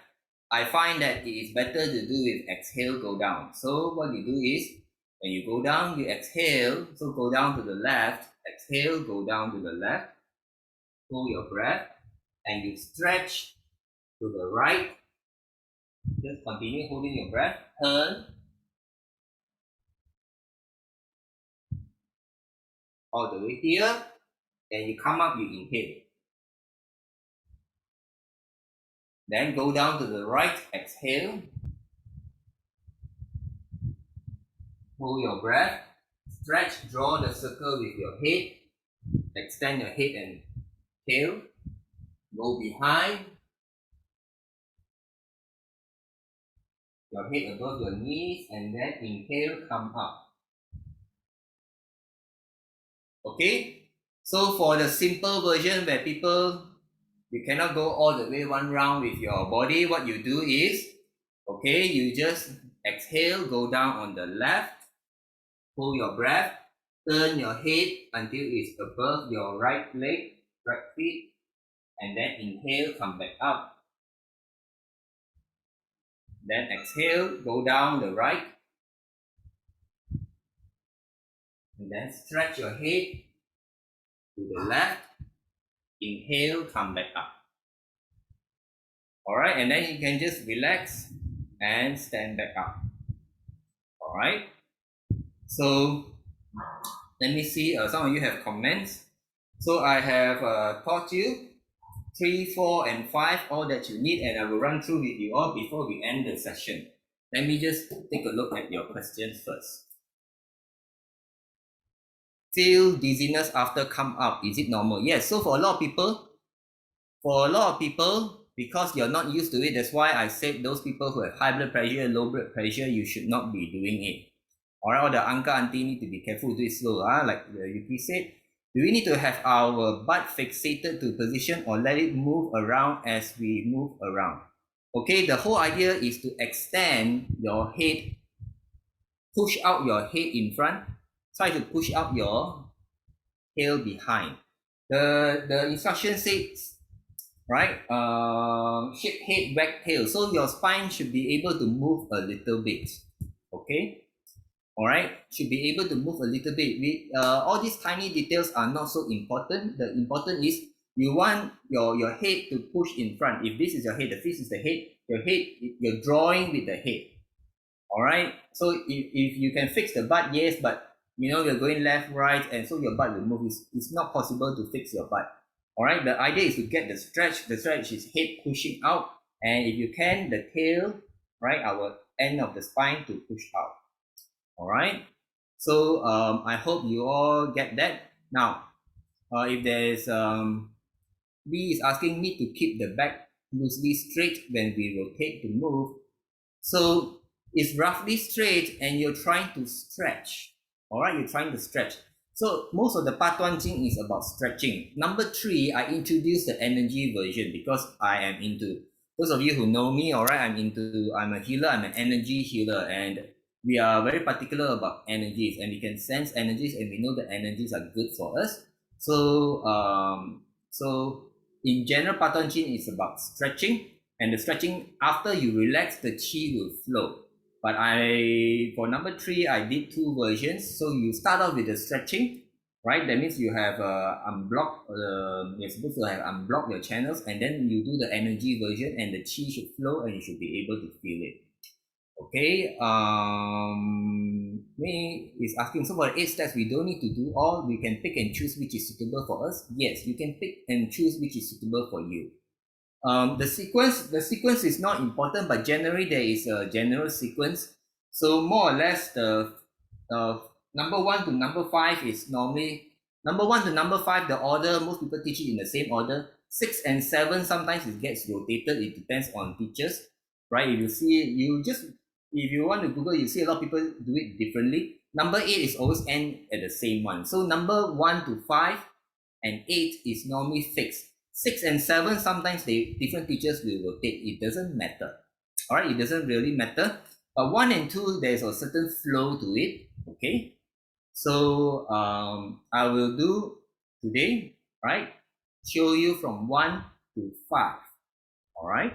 I find that it is better to do with exhale, go down. So what you do is when you go down, you exhale. So go down to the left, exhale, go down to the left, hold your breath, and you stretch to the right. Just continue holding your breath. Turn all the way here. Then you come up, you inhale. Then go down to the right, exhale. Hold your breath. Stretch, draw the circle with your head. Extend your head and tail. Go behind. Your head above your knees, and then inhale, come up. Okay? So for the simple version where you cannot go all the way one round with your body, what you do is, okay, you just exhale, go down on the left, hold your breath, turn your head until it's above your right leg, right feet, and then inhale, come back up. Then exhale, go down the right, and then stretch your head to the left, inhale, come back up. All right, and then you can just relax and stand back up. All right, so let me see, some of you have comments. So I have taught you 3, 4, and 5, all that you need, and I will run through with you all before we end the session. Let me just take a look at your questions first. Feel dizziness after come up, is it normal? Yes, so for a lot of people, because you're not used to it, that's why I said those people who have high blood pressure, low blood pressure, you should not be doing it. All right, all the uncle, auntie need to be careful, do it slow. Like Yuki said, do we need to have our butt fixated to position or let it move around as we move around? Okay, the whole idea is to extend your head, push out your head in front, try to push out your tail behind. The instruction says, right, shake head, wag tail. So your spine should be able to move a little bit. Okay. All right, should be able to move a little bit. All these tiny details are not so important. The important is you want your head to push in front. If this is your head, this is the head, you're drawing with the head. All right, so if you can fix the butt, yes, but you're going left, right, and so your butt will move. It's not possible to fix your butt. All right, the idea is to get the stretch. The stretch is head pushing out, and if you can, the tail, right, our end of the spine to push out. All right, so I hope you all get that. Now, if there's B is asking me to keep the back loosely straight when we rotate to move. So it's roughly straight and you're trying to stretch. All right, you're trying to stretch. So most of the Baduanjin is about stretching. Number 3, I introduced the energy version because I am into, those of you who know me, all right, I'm a healer, I'm an energy healer, and we are very particular about energies, and we can sense energies, and we know that energies are good for us. So in general, Baduanjin is about stretching, and the stretching, after you relax, the chi will flow. But for number 3, I did 2 versions. So you start off with the stretching, right? That means you have you're supposed to have unblock your channels, and then you do the energy version, and the chi should flow, and you should be able to feel it. Okay, May is asking, so for the 8 steps, we don't need to do all. We can pick and choose which is suitable for us. Yes, you can pick and choose which is suitable for you. The sequence is not important, but generally there is a general sequence. So more or less the number 1 to number 5 is normally, number 1 to number 5, the order, most people teach it in the same order. 6 and 7, sometimes it gets rotated. It depends on teachers, right? If you see, if you want to Google, you see a lot of people do it differently. Number 8 is always end at the same one. So number 1 to 5 and 8 is normally fixed. 6 and 7, sometimes different teachers will rotate. It doesn't matter. All right, it doesn't really matter. But 1 and 2, there's a certain flow to it. Okay. So I will do today, right? show you from 1 to 5. All right.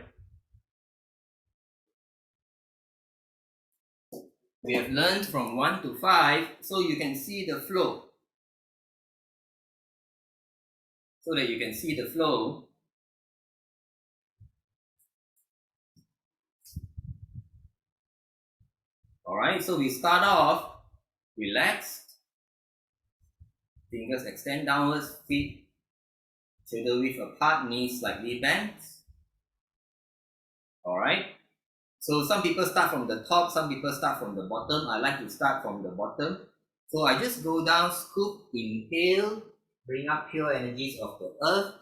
We have learned from 1 to 5, so you can see the flow. So that you can see the flow. All right, so we start off relaxed. Fingers extend downwards, feet shoulder width apart, knees slightly bent. All right. So some people start from the top, some people start from the bottom. I like to start from the bottom. So I just go down, scoop, inhale, bring up pure energies of the earth.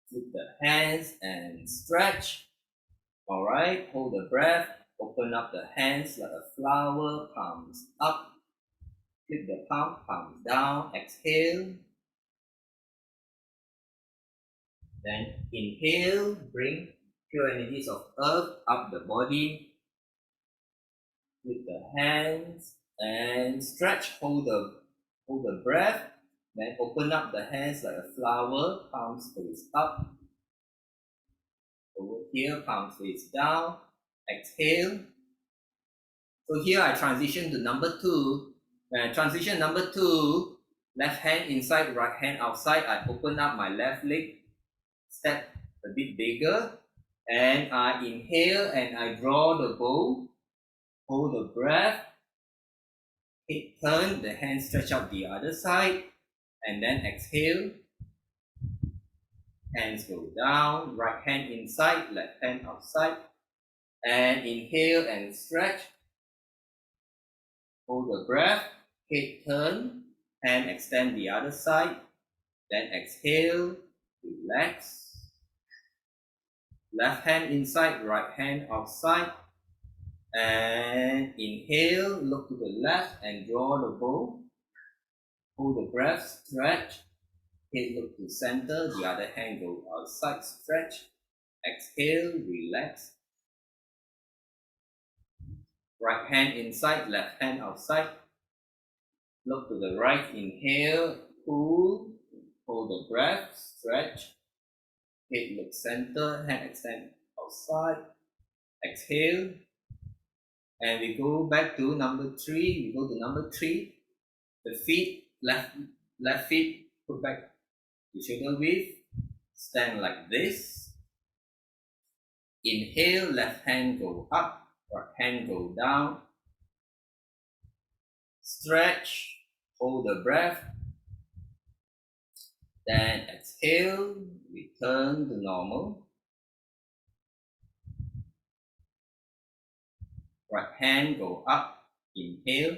Flip the hands and stretch. All right, hold the breath. Open up the hands like a flower, palms up. Flip the palm, palms down. Exhale. Then inhale, bring pure energies of earth up the body. With the hands and stretch, hold the breath. Then open up the hands like a flower, palms face up. Over here, palms face down. Exhale. So here I transition to number 2. When I transition number 2, left hand inside, right hand outside. I open up my left leg, step a bit bigger, and I inhale and I draw the bow. Hold the breath. Head turn, the hand stretch out the other side, and then exhale. Hands go down, right hand inside, left hand outside, and inhale and stretch. Hold the breath, head turn, hand extend the other side, then exhale, relax. Left hand inside, right hand outside, and inhale, look to the left and draw the bow. Hold the breath, stretch. Head look to center, the other hand go outside, stretch. Exhale, relax. Right hand inside, left hand outside. Look to the right, inhale, pull. Hold the breath, stretch. Head look center, hand extend outside. Exhale. And we go back to number 3. We go to number 3. The feet, left feet, put back to shoulder width. Stand like this. Inhale, left hand go up, right hand go down. Stretch, hold the breath. Then exhale, return to normal. Right hand go up, inhale.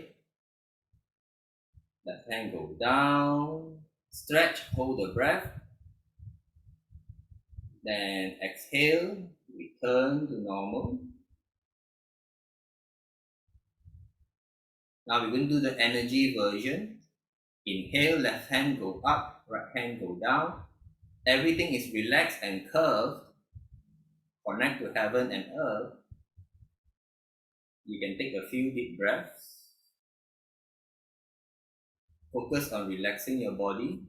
Left hand go down. Stretch, hold the breath. Then exhale, return to normal. Now we're going to do the energy version. Inhale, left hand go up, right hand go down. Everything is relaxed and curved. Connect to heaven and earth. You can take a few deep breaths. Focus on relaxing your body.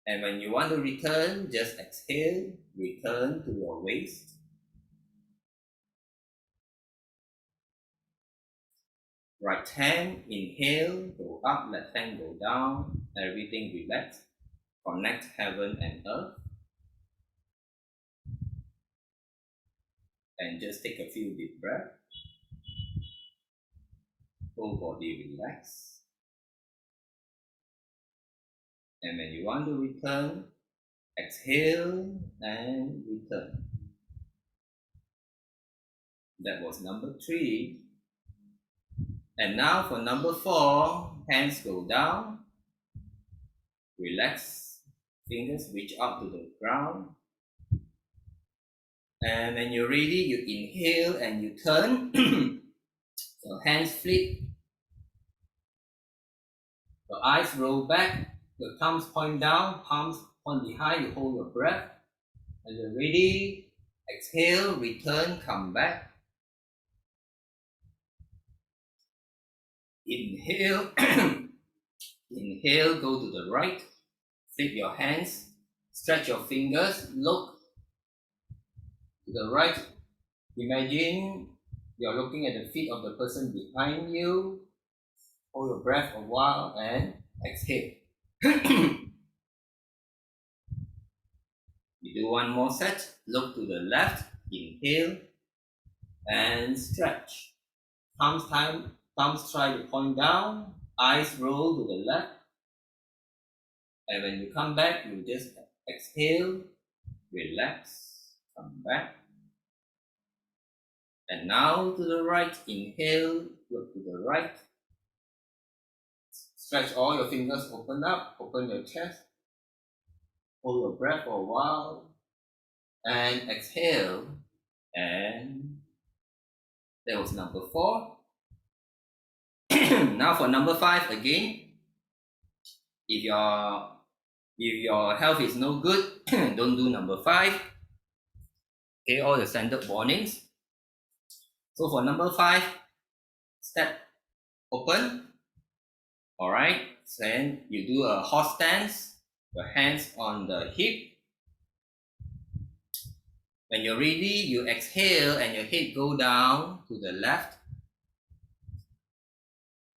And when you want to return, just exhale, return to your waist. Right hand, inhale, go up, left hand go down, everything relaxed. Connect heaven and earth. And just take a few deep breaths. Whole body relax. And when you want to return, exhale and return. That was number 3. And now for number 4, hands go down. Relax. Fingers reach out to the ground. And when you're ready, you inhale and you turn. So hands flip. Your eyes roll back. Your thumbs point down, palms point behind. You hold your breath. And you're ready. Exhale, return, come back. Inhale. Inhale, go to the right. Flip your hands. Stretch your fingers. Look to the right. Imagine you're looking at the feet of the person behind you. Hold your breath a while and exhale. You do one more set. Look to the left. Inhale and stretch. Thumbs try to point down. Eyes roll to the left. And when you come back, you just exhale, relax, come back. And now to the right. Inhale, look to the right. Stretch all your fingers, open up, open your chest. Hold your breath for a while. And exhale. And that was number 4. Now for number 5 again. If your health is no good, don't do number 5. Okay, all the standard warnings. So for number 5, step open. All right, then you do a horse stance, your hands on the hip. When you're ready, you exhale and your head go down to the left.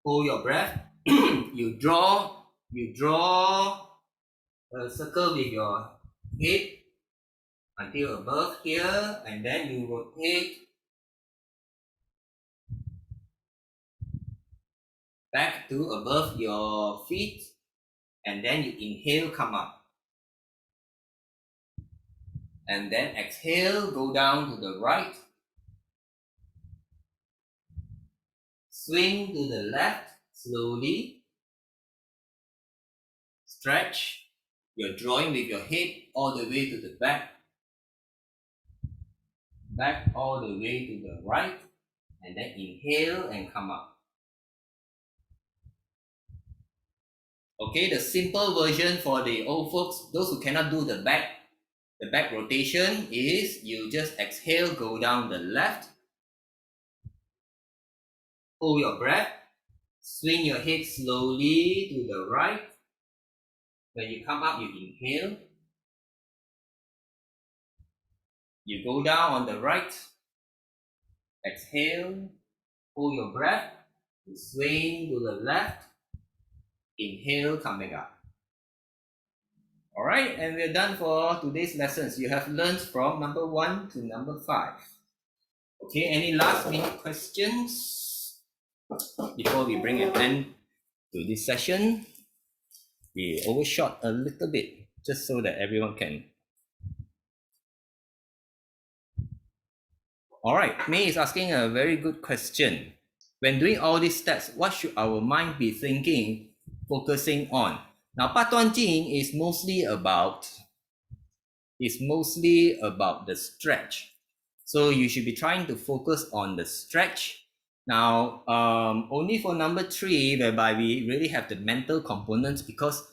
Hold your breath. You draw a circle with your head until above here, and then you rotate back to above your feet, and then you inhale, come up. And then exhale, go down to the right. Swing to the left slowly. Stretch. You're drawing with your head all the way to the back. Back all the way to the right. And then inhale and come up. Okay, the simple version for the old folks, those who cannot do the back rotation is you just exhale, go down the left. Hold your breath. Swing your head slowly to the right. When you come up, you inhale. You go down on the right. Exhale. Hold your breath. You swing to the left. Inhale, come back up. All right, and we're done for today's lessons. You have learned from number 1 to number 5. Okay, any last minute questions before we bring an end to this session? We overshot a little bit just so that everyone can. All right, May is asking a very good question. When doing all these steps, what should our mind be thinking, focusing on? Now, Baduanjin is mostly about the stretch. So you should be trying to focus on the stretch. Now, only for number 3, whereby we really have the mental components, because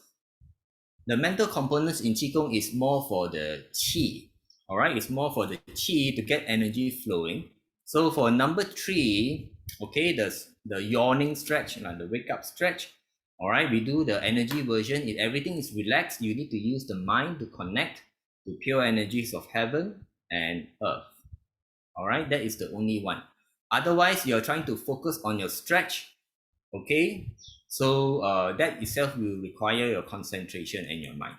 the mental components in Qigong is more for the Qi. All right, it's more for the Qi to get energy flowing. So for number 3, okay, the yawning stretch, the wake up stretch. All right, we do the energy version. If everything is relaxed, you need to use the mind to connect to pure energies of heaven and earth. All right, that is the only one. Otherwise, you're trying to focus on your stretch. Okay, so that itself will require your concentration and your mind.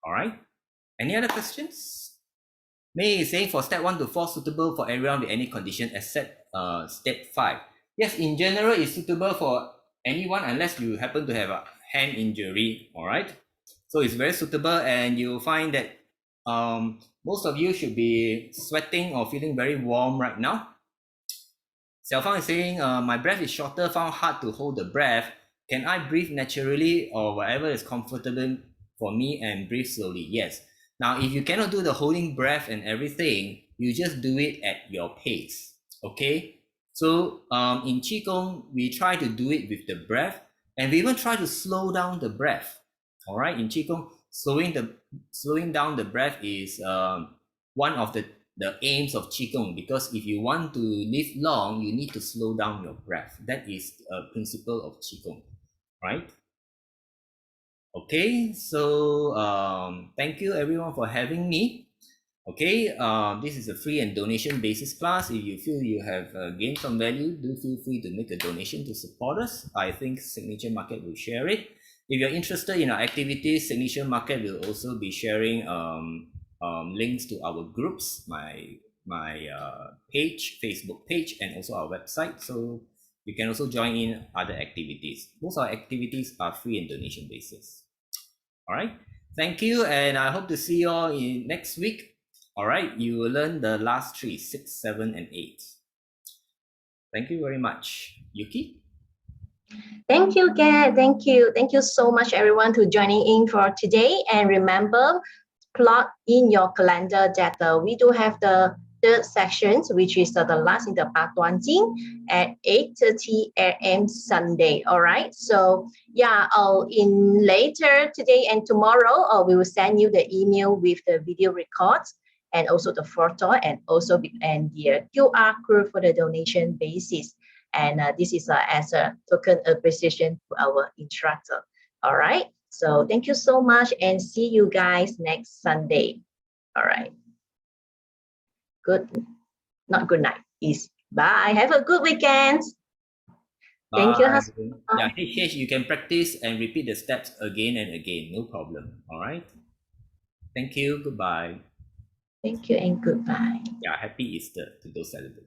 All right, any other questions? May is saying for step 1 to 4 suitable for everyone with any condition except step 5. Yes, in general, it's suitable for anyone unless you happen to have a hand injury. All right, so it's very suitable, and you'll find that most of you should be sweating or feeling very warm right now. Xiaofang is saying, my breath is shorter, found hard to hold the breath. Can I breathe naturally or whatever is comfortable for me and breathe slowly? Yes. Now, if you cannot do the holding breath and everything, you just do it at your pace. Okay? So in Qigong, we try to do it with the breath, and we even try to slow down the breath. All right? In Qigong, slowing down the breath is one of the aims of Qigong, because if you want to live long, you need to slow down your breath. That is a principle of Qigong, right? Okay, so thank you everyone for having me. Okay, this is a free and donation basis class. If you feel you have gained some value, do feel free to make a donation to support us. I think Signature Market will share it. If you're interested in our activities, Signature Market will also be sharing links to our groups, my page, Facebook page, and also our website. So you can also join in other activities. Most of our activities are free and donation basis. All right. Thank you, and I hope to see you all in next week. All right, you will learn the last three, 6, 7, and 8. Thank you very much. Yuki? Thank you, Kat. Thank you. Thank you so much, everyone, to joining in for today. And remember, plot in your calendar that we do have the third sections, which is the last in the Baduanjin at 8:30 a.m. Sunday. All right. So yeah, in later today and tomorrow, we will send you the email with the video records and also the photo and also the QR code for the donation basis. And this is as a token appreciation to our instructor. All right. So thank you so much and see you guys next Sunday. All right. Not good night. Is bye. Have a good weekend. Thank you. Bye. Yeah, hey, you can practice and repeat the steps again and again. No problem. All right. Thank you. Goodbye. Thank you and goodbye. Yeah, happy Easter to those celebrating.